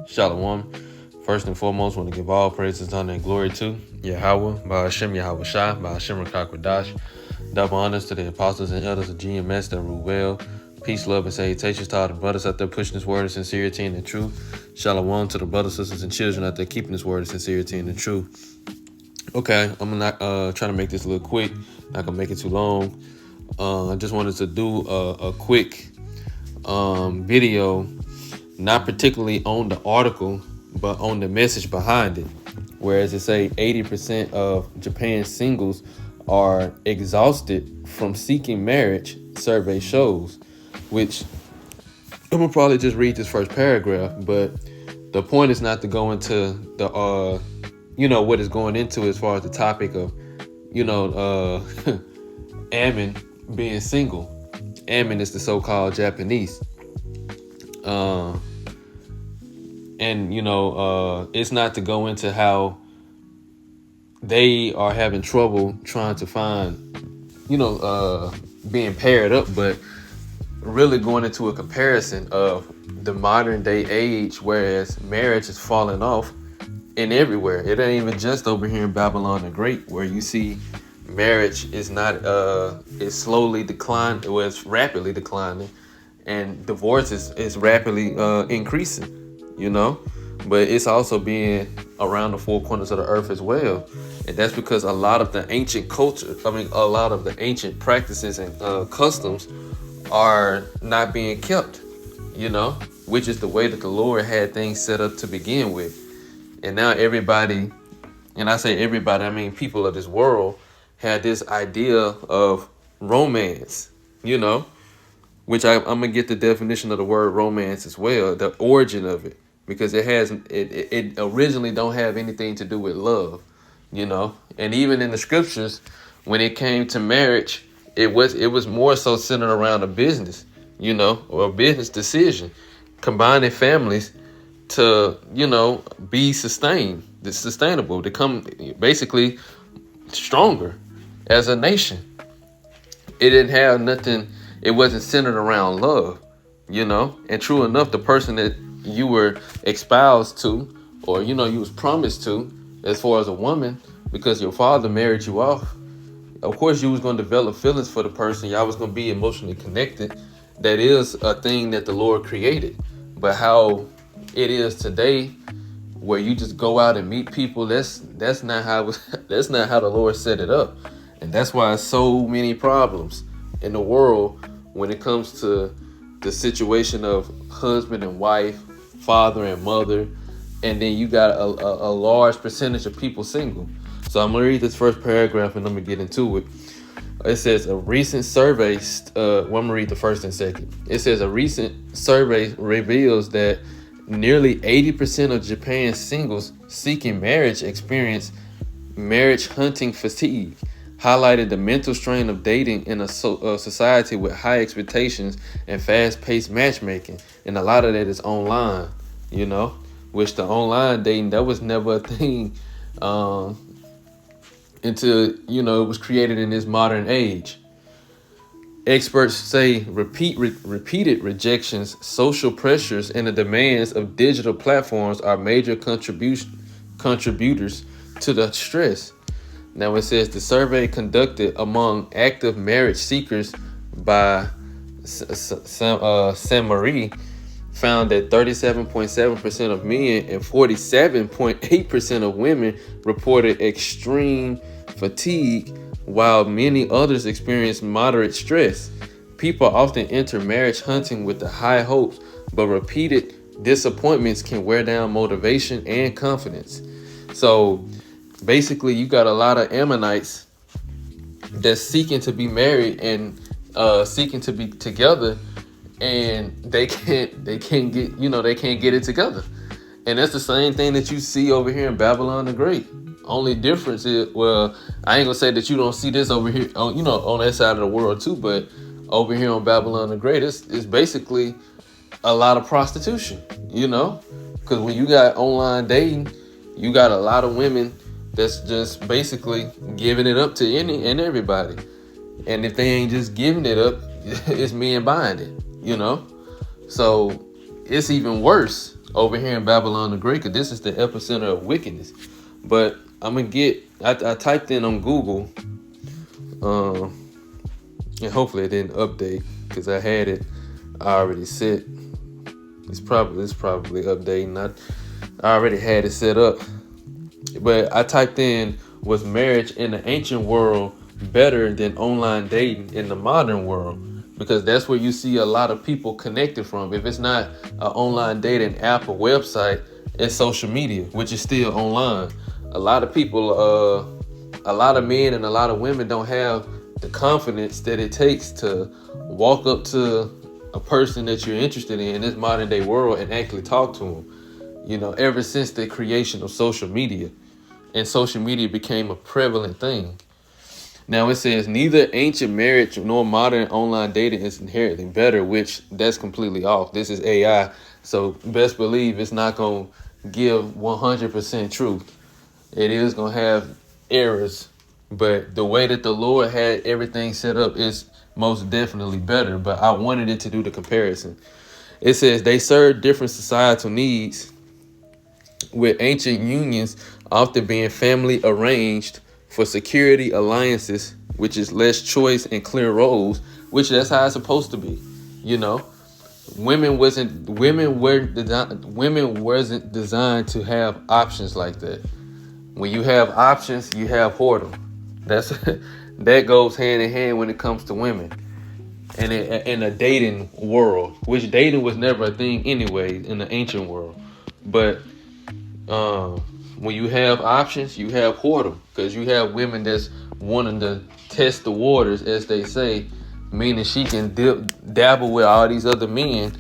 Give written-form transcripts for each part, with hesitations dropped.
Shalom. First and foremost, want to give all praises, honor, and glory to Yahweh, Ba'ashem Yahweh Shai, Ba'ashem Rakakwadash. Double honors to the apostles and elders of GMS that rule well. Peace, love, and salutations to all the brothers out there pushing this word of sincerity and the truth. Shalom to the brothers, sisters, and children out there keeping this word of sincerity and the truth. Okay, I'm not trying to make this a little quick. Not gonna make it too long. I just wanted to do a quick video, not particularly on the article, but on the message behind it. Whereas it say 80% of Japan's singles are exhausted from seeking marriage, survey shows, which I'm gonna probably just read this first paragraph, but the point is not to go into the what is going into as far as the topic of Ammon being single. Ammon is the so-called Japanese. It's not to go into how they are having trouble trying to find, being paired up, but really going into a comparison of the modern day age, whereas marriage is falling off in everywhere. It ain't even just over here in Babylon the Great, where you see marriage is not, it's slowly declining, well, it's rapidly declining, and divorce is rapidly increasing, but it's also being around the four corners of the earth as well. And that's because a lot of the ancient culture, a lot of the ancient practices and customs are not being kept, which is the way that the Lord had things set up to begin with. And now everybody, and I say everybody, I mean people of this world, had this idea of romance, which I'm going to get the definition of the word romance as well, the origin of it, because it originally don't have anything to do with love, and even in the scriptures, when it came to marriage, it was more so centered around a business, or a business decision, combining families to, be sustainable, to come basically stronger as a nation. It didn't have nothing. It wasn't centered around love, and true enough, the person that you were espoused to, or, you was promised to, as far as a woman, because your father married you off, of course you was going to develop feelings for the person. Y'all was going to be emotionally connected. That is a thing that the Lord created. But how it is today, where you just go out and meet people, that's not how that's not how the Lord set it up. And that's why so many problems in the world when it comes to the situation of husband and wife, father and mother, and then you got a large percentage of people single. So I'm gonna read this first paragraph and I'm gonna get into it. It says a recent survey, I'm gonna read the first and second. It says a recent survey reveals that nearly 80% of Japan's singles seeking marriage experience marriage hunting fatigue, highlighted the mental strain of dating in a society with high expectations and fast-paced matchmaking. And a lot of that is online, which the online dating, that was never a thing until, it was created in this modern age. Experts say repeated rejections, social pressures, and the demands of digital platforms are major contributors to the stress. Now it says the survey conducted among active marriage seekers by Saint-Marie found that 37.7% of men and 47.8% of women reported extreme fatigue, while many others experienced moderate stress. People often enter marriage hunting with the high hopes, but repeated disappointments can wear down motivation and confidence. So basically, you got a lot of Ammonites that's seeking to be married and seeking to be together, and they can't get it together. And that's the same thing that you see over here in Babylon the Great. Only difference is, well, I ain't gonna say that you don't see this over here, on that side of the world too, but over here on Babylon the Great, it's basically a lot of prostitution, because when you got online dating, you got a lot of women that's just basically giving it up to any and everybody. And if they ain't just giving it up, it's men buying it, So it's even worse over here in Babylon the Great, because this is the epicenter of wickedness. But I'm gonna get. I typed in on Google, and hopefully it didn't update because I had it already set. It's probably updating. I already had it set up, but I typed in, was marriage in the ancient world better than online dating in the modern world? Because that's where you see a lot of people connected from. If it's not an online dating app or website, it's social media, which is still online. A lot of people, a lot of men and a lot of women don't have the confidence that it takes to walk up to a person that you're interested in this modern day world and actually talk to them. You know, ever since the creation of social media, and social media became a prevalent thing. Now it says neither ancient marriage nor modern online dating is inherently better, which that's completely off. This is AI, so best believe it's not going to give 100% truth. It is going to have errors, but the way that the Lord had everything set up is most definitely better. But I wanted it to do the comparison. It says they serve different societal needs, with ancient unions often being family arranged for security alliances, which is less choice and clear roles, which that's how it's supposed to be. You know, women wasn't designed to have options like that. When you have options, you have whoredom. That's that goes hand in hand when it comes to women. And in a dating world, which dating was never a thing anyway in the ancient world, but when you have options, you have whoredom, because you have women that's wanting to test the waters, as they say, meaning she can dabble with all these other men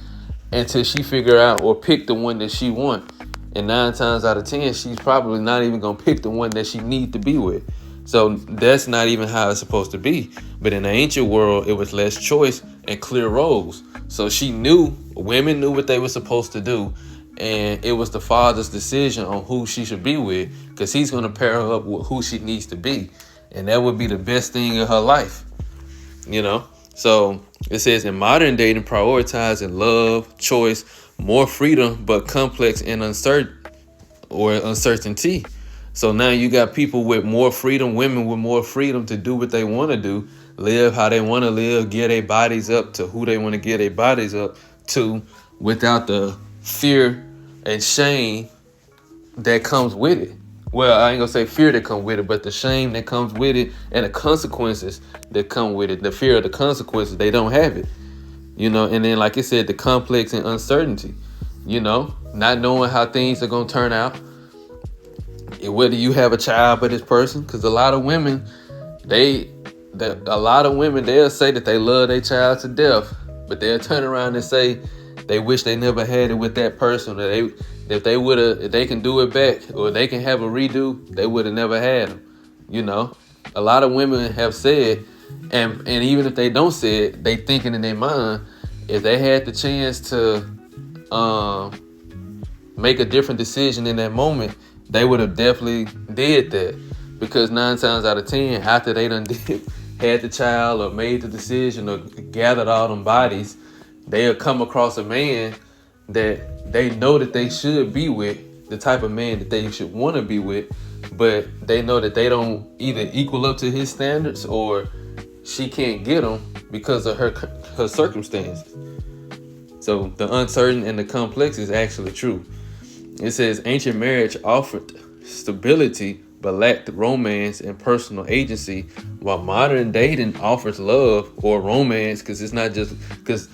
until she figure out or pick the one that she want. And 9 times out of 10, she's probably not even gonna pick the one that she need to be with. So that's not even how it's supposed to be. But in the ancient world, it was less choice and clear roles. So women knew what they were supposed to do. And it was the father's decision on who she should be with, because he's going to pair her up with who she needs to be. And that would be the best thing in her life, you know? So it says in modern dating, prioritizing love, choice, more freedom, but complex and uncertainty. So now you got people with more freedom, women with more freedom to do what they want to do, live how they want to live, get their bodies up to who they want to get their bodies up to, without the fear and shame that comes with it. Well, I ain't gonna say fear that comes with it, but the shame that comes with it and the consequences that come with it. The fear of the consequences, they don't have it. You know, and then like I said, the complex and uncertainty, you know, not knowing how things are gonna turn out. Whether you have a child with this person, because a lot of women, they'll say that they love their child to death, but they'll turn around and say they wish they never had it with that person, or if they can do it back, or they can have a redo, they would have never had them. You know, a lot of women have said, and even if they don't say it, they thinking in their mind, if they had the chance to make a different decision in that moment, they would have definitely did that. Because 9 times out of 10, after they done had the child or made the decision or gathered all them bodies, they'll come across a man that they know that they should be with, the type of man that they should want to be with, but they know that they don't either equal up to his standards or she can't get him because of her circumstances. So the uncertain and the complex is actually true. It says ancient marriage offered stability but lacked romance and personal agency, while modern dating offers love or romance, because it's not just because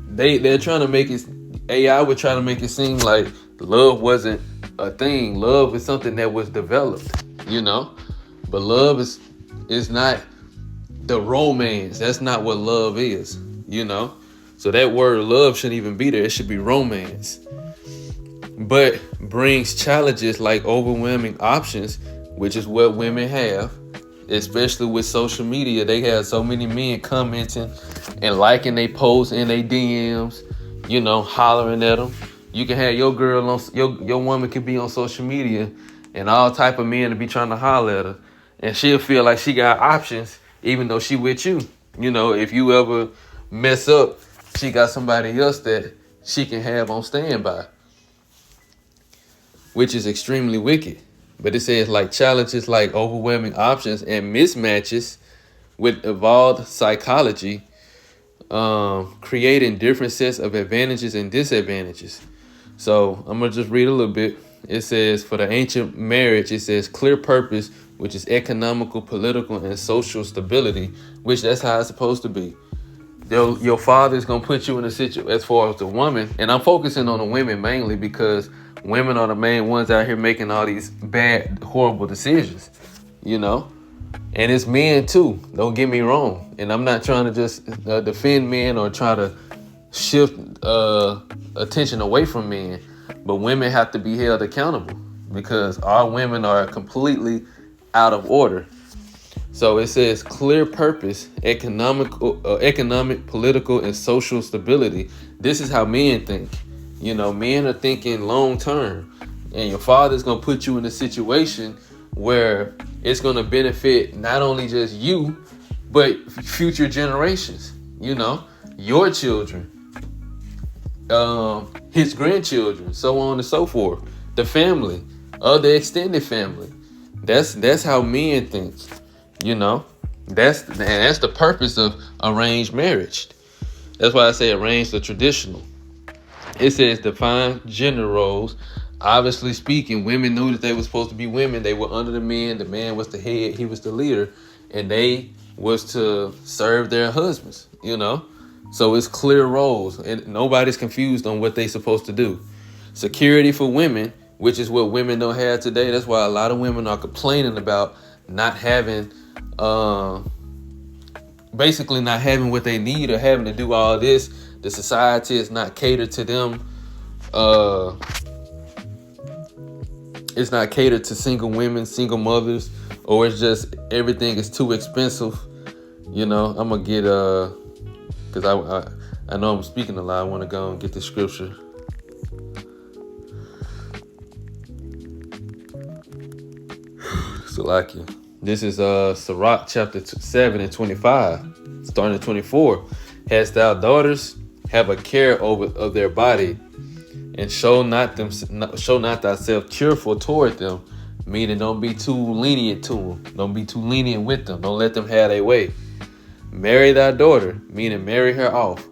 they're trying to make it. AI would try to make it seem like love wasn't a thing. Love is something that was developed, you know. But love is not the romance. That's not what love is, you know. So that word love shouldn't even be there. It should be romance. But brings challenges like overwhelming options, which is what women have, especially with social media. They have so many men commenting and liking they posts in their DMs, you know, hollering at them. You can have your girl on your woman can be on social media and all type of men to be trying to holler at her, and she'll feel like she got options even though she with you. You know, if you ever mess up, she got somebody else that she can have on standby, which is extremely wicked. But it says like challenges like overwhelming options and mismatches with evolved psychology, creating different sets of advantages and disadvantages. So I'm gonna just read a little bit. It says for the ancient marriage, it says clear purpose, which is economical, political, and social stability, which that's how it's supposed to be. Your father is gonna put you in a situation as far as the woman, and I'm focusing on the women mainly because women are the main ones out here making all these bad, horrible decisions, you know. And it's men too. Don't get me wrong. And I'm not trying to just defend men or try to shift attention away from men, but women have to be held accountable because our women are completely out of order. So it says clear purpose, economic, political, and social stability. This is how men think. You know, men are thinking long term, and your father's gonna put you in a situation where it's gonna benefit not only just you, but future generations. You know, your children, his grandchildren, so on and so forth. The family, the extended family. That's how men think. You know, that's the purpose of arranged marriage. That's why I say arranged or traditional. It says define gender roles. Obviously speaking, women knew that they were supposed to be women. They were under the men. The man was the head. He was the leader. And they was to serve their husbands, you know. So it's clear roles. And nobody's confused on what they supposed to do. Security for women, which is what women don't have today. That's why a lot of women are complaining about not having, basically not having what they need or having to do all this. The society is not catered to them. It's not catered to single women, single mothers, or it's just everything is too expensive. You know, I'm gonna get because I know I'm speaking a lot. I want to go and get the scripture. Salakia. This is Sirach chapter 7 and 25, starting at 24. Hast thou daughters? Have a care of their body, and show not thyself cheerful toward them. Meaning, don't be too lenient to them. Don't be too lenient with them. Don't let them have their way. Marry thy daughter, meaning marry her off.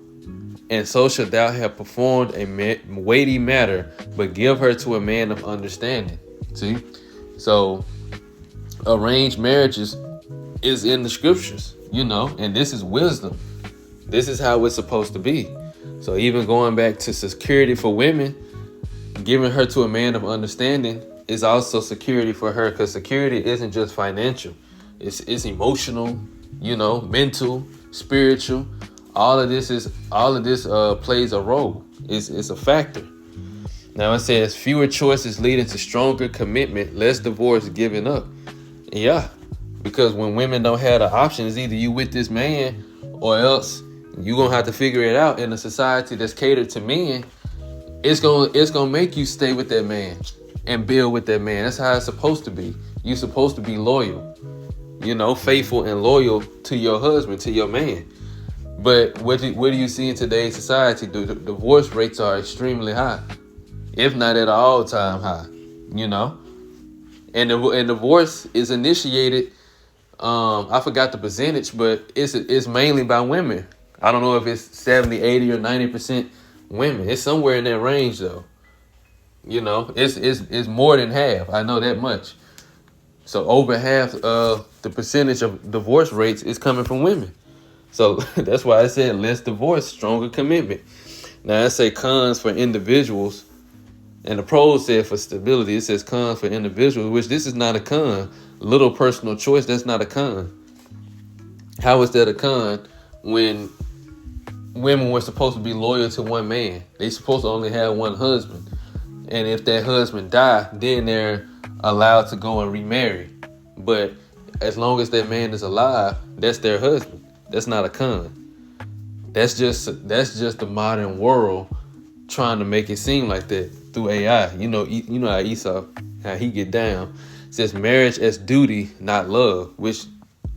And so shalt thou have performed a weighty matter, but give her to a man of understanding. See? So, arranged marriages is in the scriptures, you know, and this is wisdom. This is how it's supposed to be. So even going back to security for women, giving her to a man of understanding is also security for her, because security isn't just financial. It's emotional, you know, mental, spiritual. All of this plays a role. It's a factor. Now it says fewer choices leading to stronger commitment, less divorce given up. Yeah, because when women don't have the options, either you with this man or else you're going to have to figure it out in a society that's catered to men. It's gonna make you stay with that man and build with that man. That's how it's supposed to be. You're supposed to be loyal, you know, faithful and loyal to your husband, to your man. But what do you see in today's society? The divorce rates are extremely high, if not at an all-time high, you know. And divorce is initiated, I forgot the percentage, but it's mainly by women. I don't know if it's 70, 80, or 90% women. It's somewhere in that range, though. You know, it's more than half. I know that much. So over half of the percentage of divorce rates is coming from women. So that's why I said less divorce, stronger commitment. Now I say cons for individuals, and the pros said for stability. It says cons for individuals, which this is not a con. Little personal choice, that's not a con. How is that a con when women were supposed to be loyal to one man? They supposed to only have one husband. And if that husband die, then they're allowed to go and remarry. But as long as that man is alive, that's their husband. That's not a con. That's just the modern world trying to make it seem like that through AI. You know how Esau, how he get down. It says marriage as duty, not love, which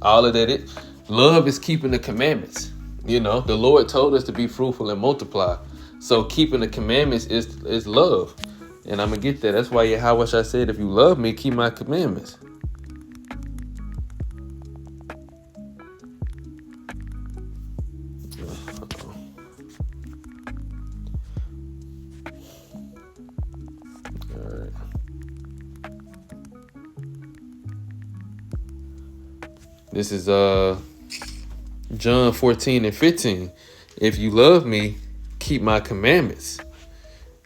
all of that love is keeping the commandments. You know, the Lord told us to be fruitful and multiply. So keeping the commandments is love. And I'm going to get that. That's why Yahweh Shai said, if you love me, keep my commandments. All right. This is John 14:15. If you love me, keep my commandments.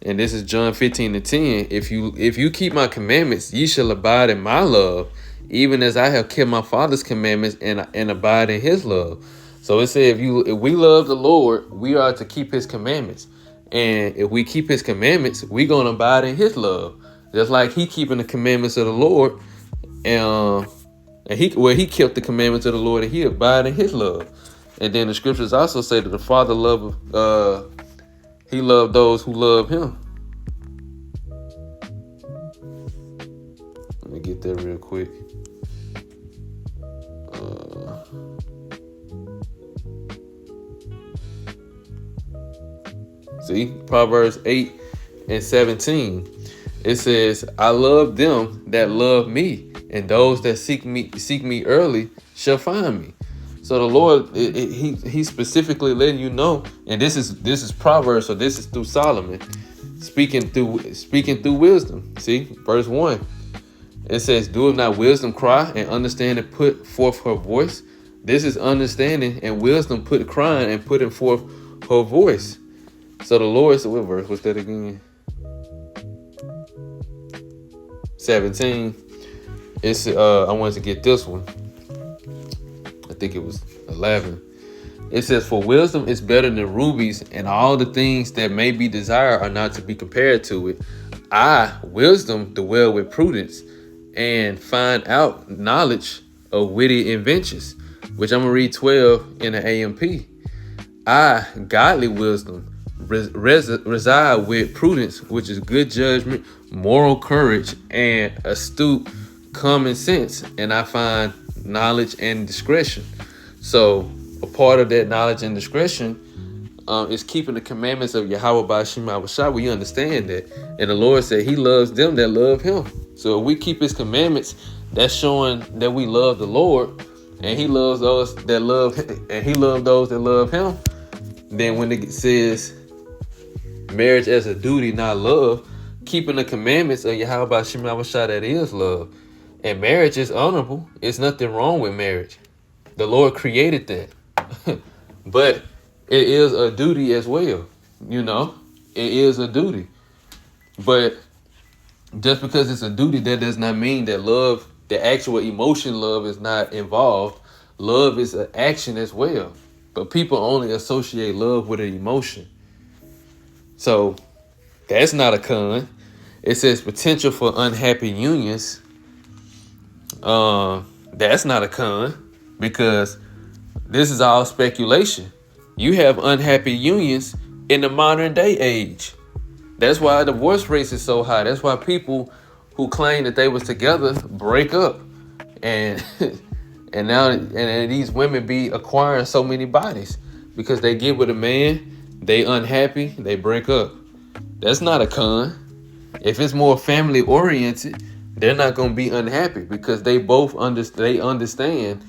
And this is John 15:10. If you keep my commandments, ye shall abide in my love, even as I have kept my Father's commandments and abide in his love. So it said, if we love the Lord, we are to keep his commandments. And if we keep his commandments, we're gonna abide in his love. Just like he keeping the commandments of the Lord, and he kept the commandments of the Lord, and he abide in his love. And then the scriptures also say that the Father he loved those who love him. Let me get that real quick. See, Proverbs 8:17. It says, I love them that love me, and those that seek me early shall find me. So the Lord, he specifically letting you know, and this is Proverbs, so this is through Solomon, speaking through wisdom. See, verse 1. It says, doeth not wisdom cry, and understanding put forth her voice? This is understanding and wisdom put crying and putting forth her voice. So the Lord said, what verse was that again? 17. It's I wanted to get this one. I think it was 11. It says, for wisdom is better than rubies, and all the things that may be desired are not to be compared to it. Wisdom, dwell with prudence, and find out knowledge of witty inventions, which I'm going to read 12 in the AMP. Godly wisdom, reside with prudence, which is good judgment, moral courage, and astute common sense. And I find knowledge and discretion. So a part of that knowledge and discretion is keeping the commandments of Yahweh Ba'ashim Awashah. We understand that. And the Lord said he loves them that love him. So if we keep his commandments, that's showing that we love the Lord, and he loves those that love him, and he loves those that love him. Then when it says marriage as a duty, not love, keeping the commandments of Yahweh Ba'ashim Awashah, that is love. And marriage is honorable. It's nothing wrong with marriage. The Lord created that. But it is a duty as well. You know, it is a duty. But just because it's a duty, that does not mean that love, the actual emotion love, is not involved. Love is an action as well. But people only associate love with an emotion. So that's not a con. It says potential for unhappy unions. That's not a con, because this is all speculation. You have unhappy unions in the modern day age. That's why divorce rates is so high. That's why people who claim that they was together break up, and and these women be acquiring so many bodies because they get with a man, they unhappy, they break up. That's not a con. If it's more family oriented, they're not going to be unhappy because they both understand.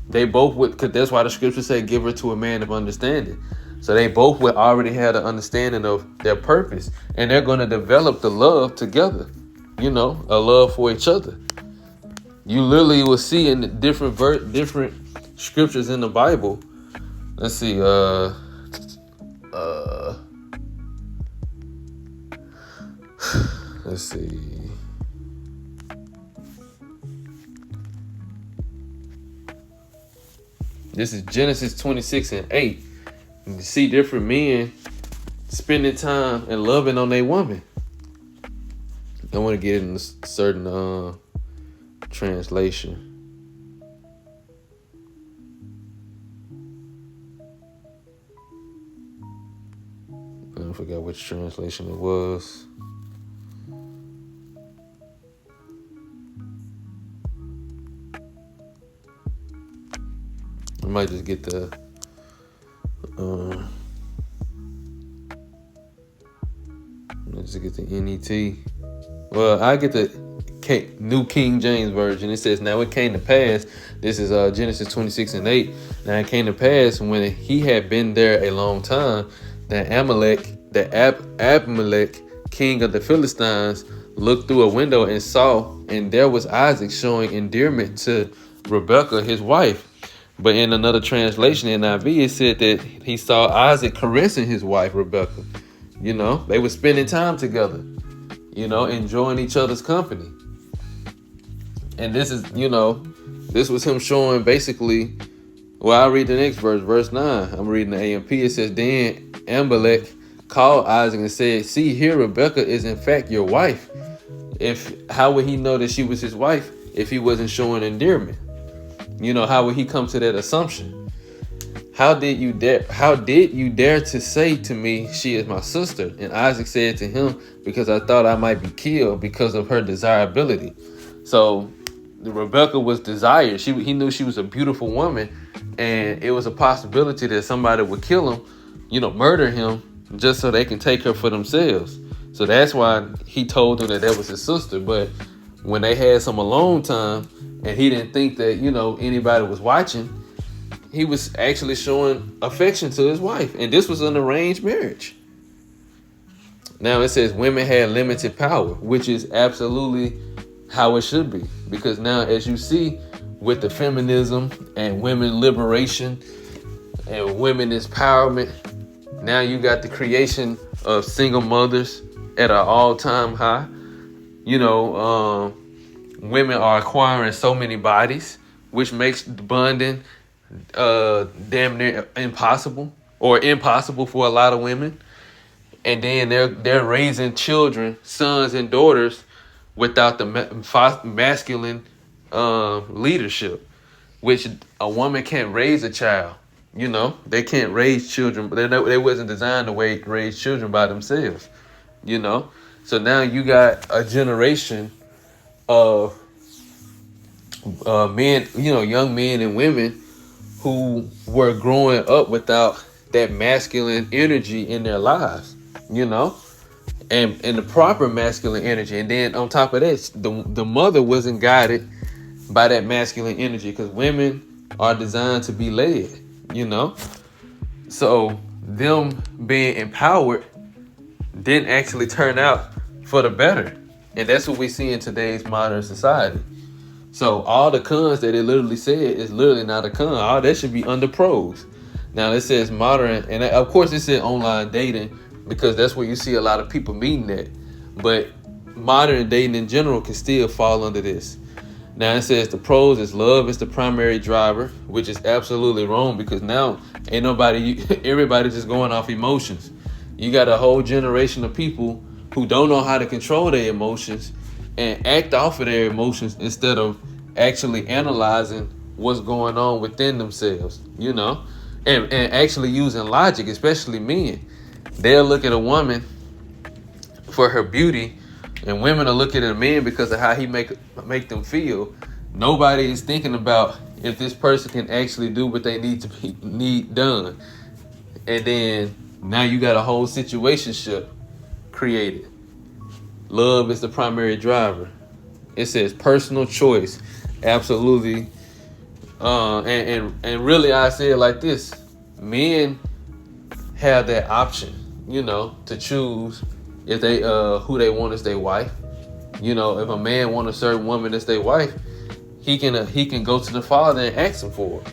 They both would, because that's why the scripture say, give her to a man of understanding. So they both would already have an understanding of their purpose, and they're going to develop the love together, you know, a love for each other. You literally will see in the different scriptures in the Bible. Let's see, let's see. This is Genesis 26:8. You see different men spending time and loving on their woman. I want to get in a certain translation. I forgot which translation it was. I might just get the Let's get the NET. Well, I get the New King James Version. It says, now it came to pass. This is Genesis 26:8. Now it came to pass when he had been there a long time, that Abimelech, king of the Philistines, looked through a window and saw, and there was Isaac showing endearment to Rebekah, his wife. But in another translation, in NIV, it said that he saw Isaac caressing his wife, Rebekah. You know, they were spending time together, you know, enjoying each other's company. And this is, you know, this was him showing basically, well, I'll read the next verse 9. I'm reading the AMP. It says, then Abimelech called Isaac and said, see here, Rebekah is in fact your wife. How would he know that she was his wife if he wasn't showing endearment? You know, how would he come to that assumption? How did you dare to say to me, she is my sister? And Isaac said to him, because I thought I might be killed because of her desirability. So Rebekah was desired. He knew she was a beautiful woman, and it was a possibility that somebody would kill him, you know, murder him, just so they can take her for themselves. So that's why he told them that was his sister. But when they had some alone time and he didn't think that, you know, anybody was watching, he was actually showing affection to his wife. And this was an arranged marriage. Now it says women had limited power, which is absolutely how it should be. Because now, as you see, with the feminism and women liberation and women empowerment, now you got the creation of single mothers at an all-time high. You know, women are acquiring so many bodies, which makes bonding damn near impossible for a lot of women. And then they're raising children, sons and daughters, without the masculine leadership, which a woman can't raise a child. You know, they can't raise children. They wasn't designed to raise children by themselves. You know, so now you got a generation of men, you know, young men and women who were growing up without that masculine energy in their lives, you know, and the proper masculine energy. And then on top of that, the mother wasn't guided by that masculine energy, because women are designed to be led, you know. So them being empowered didn't actually turn out for the better. And that's what we see in today's modern society. So all the cons that it literally said is literally not a con. All that should be under pros. Now it says modern, and of course it said online dating, because that's where you see a lot of people meeting at. But modern dating in general can still fall under this. Now it says the pros is love is the primary driver, which is absolutely wrong, because now everybody just going off emotions. You got a whole generation of people who don't know how to control their emotions and act off of their emotions instead of actually analyzing what's going on within themselves, you know, and actually using logic, especially men. They'll look at a woman for her beauty, and women are looking at a man because of how he make them feel. Nobody is thinking about if this person can actually do what they need done. And then now you got a whole situationship created. Love is the primary driver. It says personal choice. Absolutely. And really I say it like this. Men have that option, you know, to choose if they who they want as their wife. You know, if a man want a certain woman as their wife, he can go to the father and ask him for it.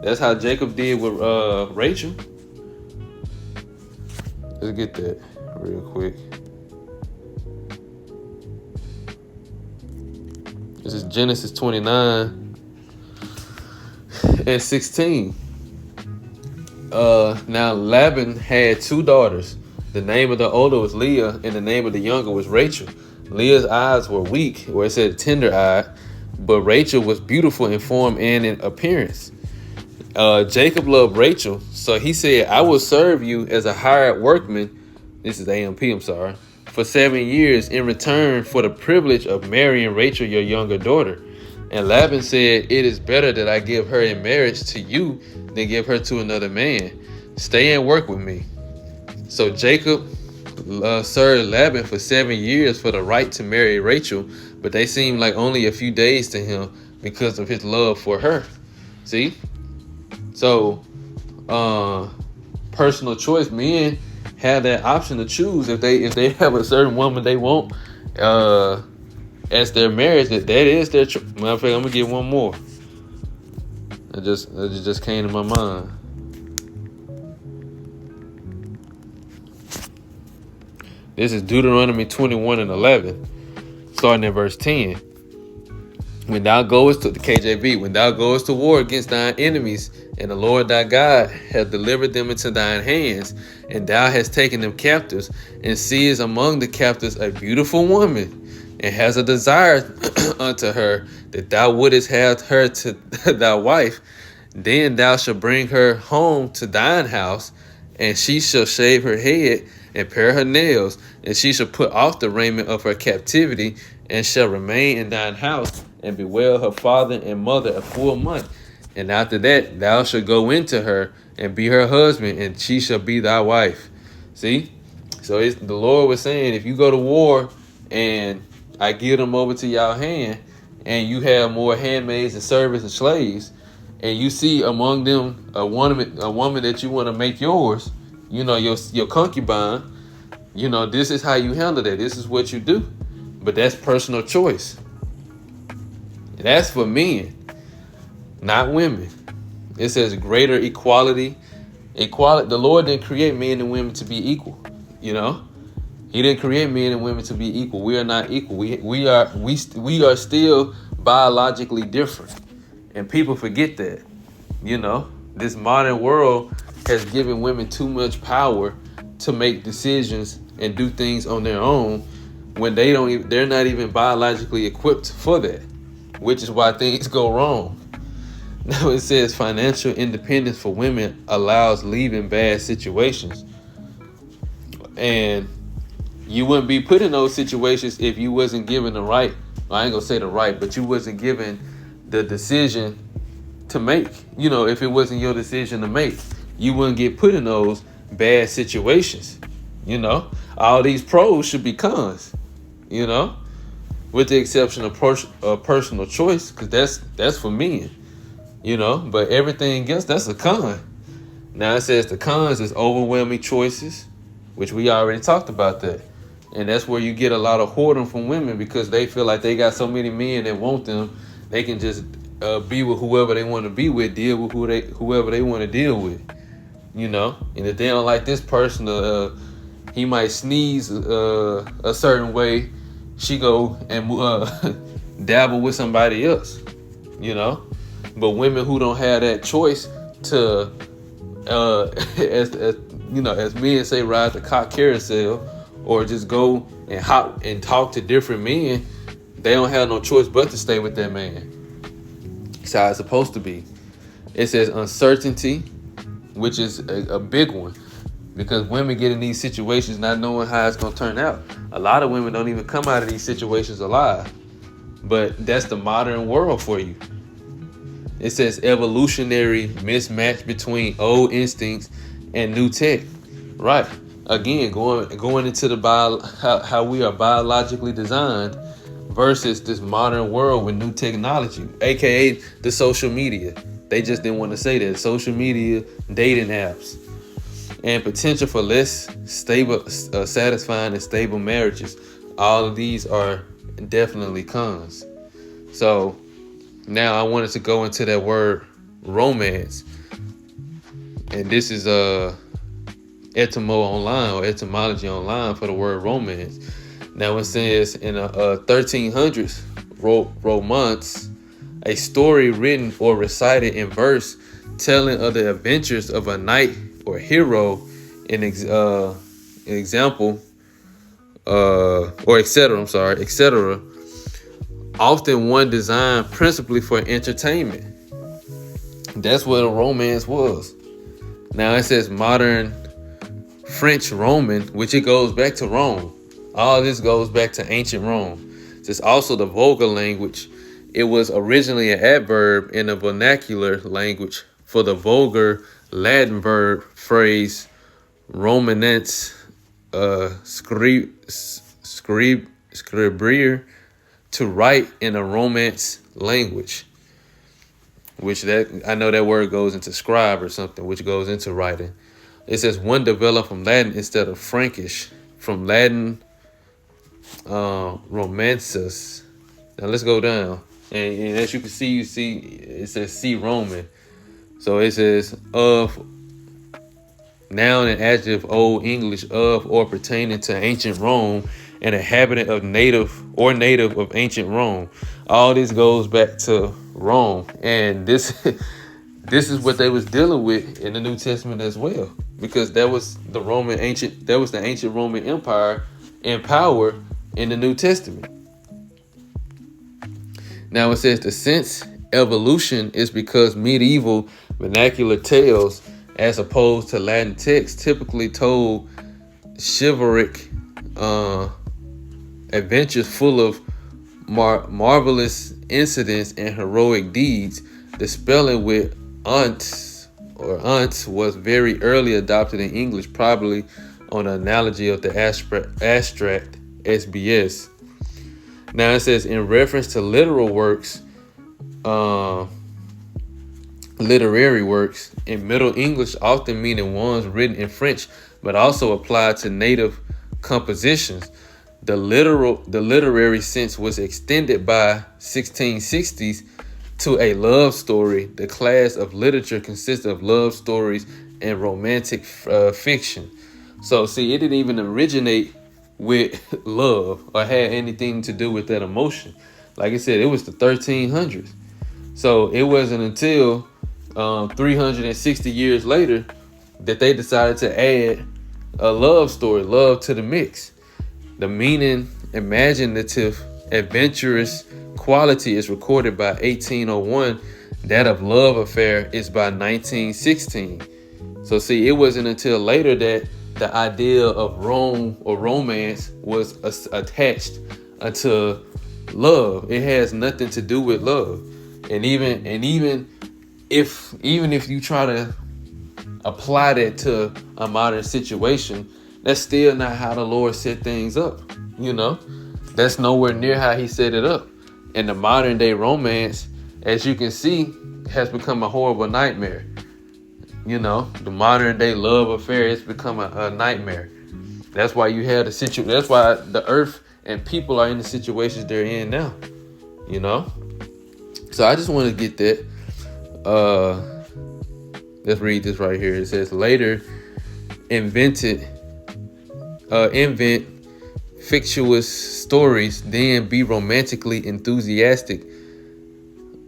That's how Jacob did with Rachel. Let's get that real quick. This is Genesis 29 and 16. Now Laban had two daughters. The name of the older was Leah, and the name of the younger was Rachel. Leah's eyes were weak, where it said tender-eyed, but Rachel was beautiful in form and in appearance. Jacob loved Rachel, so he said, I will serve you as a hired workman. This is AMP, I'm sorry. For 7 years in return for the privilege of marrying Rachel, your younger daughter. And Laban said, it is better that I give her in marriage to you than give her to another man. Stay and work with me. So Jacob served Laban for 7 years for the right to marry Rachel, but they seemed like only a few days to him because of his love for her. See? So, personal choice. Men have that option to choose if they have a certain woman they want as their marriage. That is their choice. Matter of fact, I'm gonna get one more. It just came to my mind. This is Deuteronomy 21:11, starting at verse 10. When thou goest to the KJV, when thou goest to war against thine enemies, and the Lord thy God hath delivered them into thine hands, and thou hast taken them captives, and seest among the captives a beautiful woman, and has a desire unto her, that thou wouldest have her to thy wife, then thou shalt bring her home to thine house, and she shall shave her head and pare her nails, and she shall put off the raiment of her captivity, and shall remain in thine house, and bewail her father and mother a full month. And after that thou shalt go into her, and be her husband, and she shall be thy wife. See? So the Lord was saying, if you go to war and I give them over to y'all hand, and you have more handmaids and servants and slaves, and you see among them a woman that you want to make yours, your concubine, this is how you handle that. This is what you do. But that's personal choice. That's for men, not women. It says greater equality. The Lord didn't create men and women to be equal. He didn't create men and women to be equal. We are not equal. We are still biologically different, and people forget that. This modern world has given women too much power to make decisions and do things on their own when they're not even biologically equipped for that, which is why things go wrong. Now it says financial independence for women allows leaving bad situations. And you wouldn't be put in those situations if you wasn't given the right, I ain't gonna say the right, but you wasn't given the decision to make. If it wasn't your decision to make, you wouldn't get put in those bad situations. All these pros should be cons, with the exception of personal choice, because that's for men, but everything else, that's a con. Now it says the cons is overwhelming choices, which we already talked about that. And that's where you get a lot of whoredom from women, because they feel like they got so many men that want them, they can just be with whoever they want to be with, deal with whoever they want to deal with, And if they don't like this person, he might sneeze a certain way, she go and dabble with somebody else, But women who don't have that choice to, as men say, ride the cock carousel, or just go and hop and talk to different men, they don't have no choice but to stay with that man. That's how it's supposed to be. It says uncertainty, which is a big one, because women get in these situations not knowing how it's going to turn out. A lot of women don't even come out of these situations alive. But that's the modern world for you. It says evolutionary mismatch between old instincts and new tech. Right. Again, going into the how we are biologically designed versus this modern world with new technology, aka the social media. They just didn't want to say that. Social media, dating apps, and potential for less stable, satisfying and stable marriages. All of these are definitely cons. So now I wanted to go into that word romance, and this is etymology online for the word romance. Now it says in 1300s romance, a story written or recited in verse telling of the adventures of a knight or hero, example, or etc. Often one designed principally for entertainment. That's what a romance was. Now it says modern French Roman, which it goes back to Rome. All this goes back to ancient Rome. It's also the vulgar language. It was originally an adverb in the vernacular language for the vulgar Latin verb phrase romanence, scribere to write in a Romance language, which that I know that word goes into scribe or something, which goes into writing. It says one developed from Latin instead of Frankish, from Latin Romances. Now let's go down, and as you can see, it says C Roman. So it says of, noun and adjective, Old English, of or pertaining to ancient Rome, an inhabitant of native of ancient Rome. All this goes back to Rome, and this this is what they was dealing with in the New Testament as well, because that was the ancient Roman Empire in power in the New Testament. Now it says the sense evolution is because medieval vernacular tales, as opposed to Latin texts, typically told chivalric adventures full of marvelous incidents and heroic deeds. The spelling with aunts was very early adopted in English, probably on an analogy of the abstract SBS. Now it says in reference to literary works in Middle English, often meaning ones written in French, but also applied to native compositions. The literary sense was extended by 1660s to a love story. The class of literature consists of love stories and romantic fiction. So see, it didn't even originate with love or had anything to do with that emotion. Like I said, it was the 1300s. So it wasn't until 360 years later that they decided to add a love story, love to the mix. The meaning, imaginative, adventurous quality is recorded by 1801. That of love affair is by 1916. So see, it wasn't until later that the idea of Rome or romance was attached to love. It has nothing to do with love. And even if you try to apply that to a modern situation, that's still not how the Lord set things up. That's nowhere near how he set it up. And the modern day romance, as you can see, has become a horrible nightmare. The modern day love affair has become a nightmare. That's why you have the situation. That's why the earth and people are in the situations they're in now. So I just want to get that. Let's read this right here. It says later invent fictitious stories, then be romantically enthusiastic.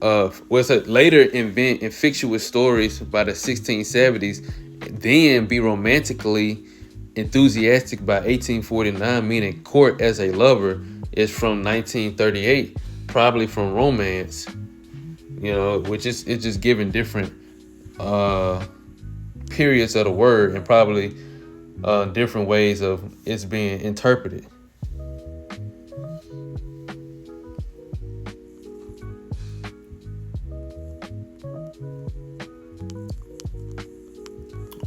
Later invent fictitious stories by the 1670s, then be romantically enthusiastic by 1849, meaning court as a lover, is from 1938, probably from romance. Which is it's just giving different periods of the word and probably different ways of it's being interpreted.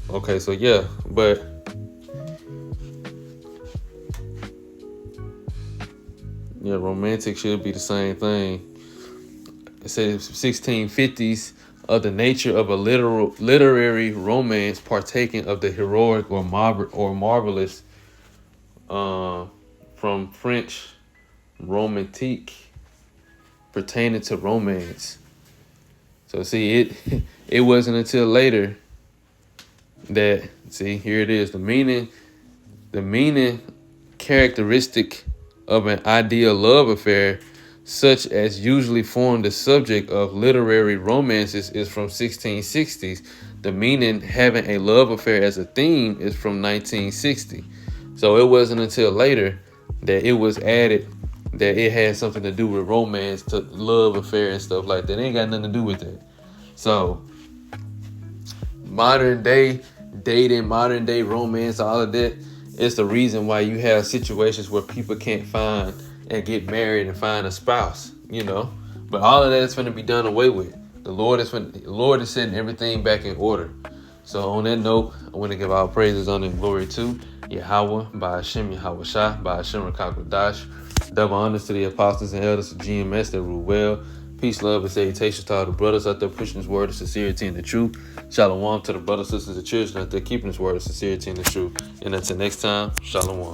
Okay, so yeah, but yeah, romantic should be the same thing. It says 1650s of the nature of a literary romance partaking of the heroic or marvelous, from French romantique, pertaining to romance. So see, it wasn't until later that, see, here it is, the meaning characteristic of an ideal love affair, such as usually form the subject of literary romances, is from 1660s. The meaning having a love affair as a theme is from 1960. So it wasn't until later that it was added that it had something to do with romance, to love affair and stuff like that. It ain't got nothing to do with that. So modern day dating, modern day romance, all of that, it's the reason why you have situations where people can't find and get married and find a spouse, But all of that is going to be done away with. The Lord is setting everything back in order. So on that note, I want to give our praises, honor, and glory to Yahweh, by Hashem Yahweh Shah, by Hashem Rakakwadash. Double honors to the apostles and elders of GMS that rule well. Peace, love, and salutations to all the brothers out there pushing this word of sincerity and the truth. Shalom to the brothers, sisters, and children out there keeping this word of sincerity and the truth. And until next time, shalom.